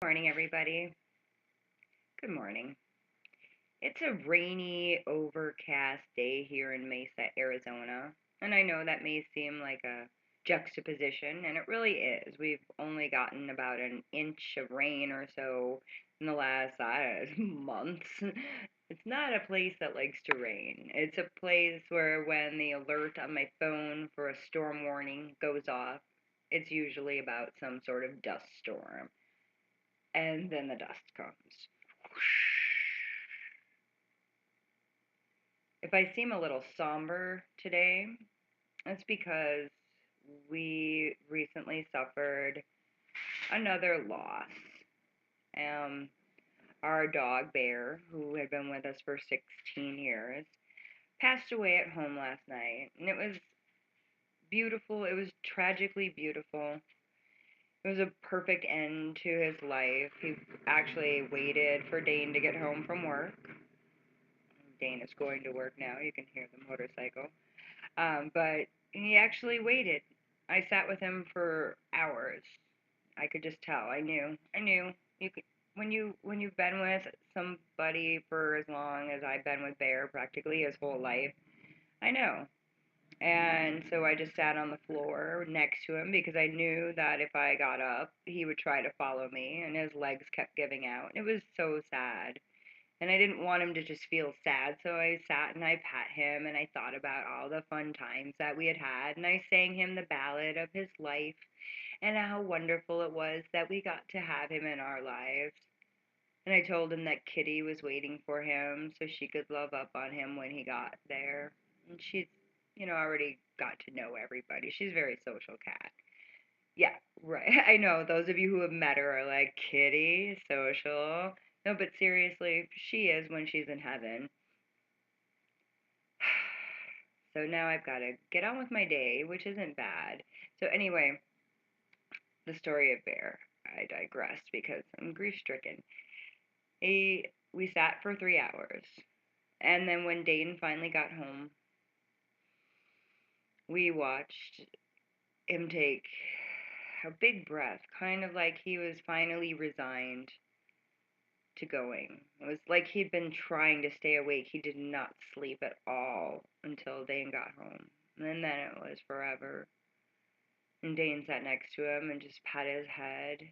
Morning, everybody. Good morning. It's a rainy, overcast day here in Mesa, Arizona. And I know that may seem like a juxtaposition, and it really is. We've only gotten about an inch of rain or so in the last months. It's not a place that likes to rain. It's a place where when the alert on my phone for a storm warning goes off, it's usually about some sort of dust storm. And then the dust comes. If I seem a little somber today, it's because we recently suffered another loss. Um, our dog Bear, who had been with us for 16 years, passed away at home last night, and it was beautiful. It was tragically beautiful. It was a perfect end to his life. He actually waited for Dane to get home from work. Dane is going to work now. You can hear the motorcycle. But he actually waited. I sat with him for hours. I could just tell. I knew. I knew. You could, when you've been with somebody for as long as I've been with Bear, practically his whole life, I know. And so I just sat on the floor next to him because I knew that if I got up, he would try to follow me, and his legs kept giving out. It was so sad. And I didn't want him to just feel sad, so I sat and I pat him and I thought about all the fun times that we had had, and I sang him the ballad of his life and how wonderful it was that we got to have him in our lives. And I told him that Kitty was waiting for him so she could love up on him when he got there. And she's, already got to know everybody. She's a very social cat. Yeah, right. I know those of you who have met her are like, Kitty, social. No, but seriously, she is when she's in heaven. So now I've got to get on with my day, which isn't bad. So, anyway, the story of Bear. I digress because I'm grief stricken. We sat for 3 hours. And then when Dayton finally got home, we watched him take a big breath, kind of like he was finally resigned to going. It was like he'd been trying to stay awake. He did not sleep at all until Dane got home. And then it was forever. And Dane sat next to him and just patted his head. And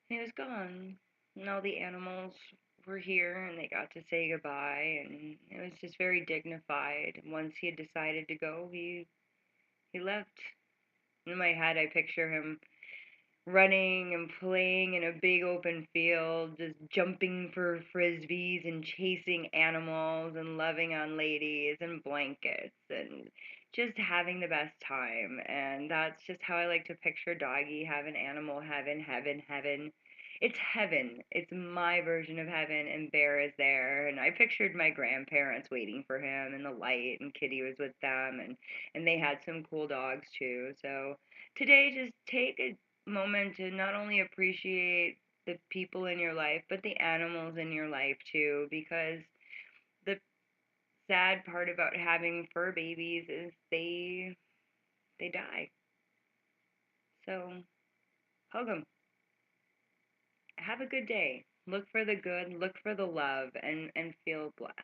he was gone. And all the animals were here and they got to say goodbye. And it was just very dignified. Once he had decided to go, he left. In my head, I picture him running and playing in a big open field, just jumping for frisbees and chasing animals and loving on ladies and blankets and just having the best time. And that's just how I like to picture Doggy, heaven, animal heaven, heaven, heaven. It's heaven. It's my version of heaven, and Bear is there. And I pictured my grandparents waiting for him in the light, and Kitty was with them, and they had some cool dogs too. So today, just take a moment to not only appreciate the people in your life, but the animals in your life too, because the sad part about having fur babies is they die. So hug them. Have a good day. Look for the good, look for the love, and feel blessed.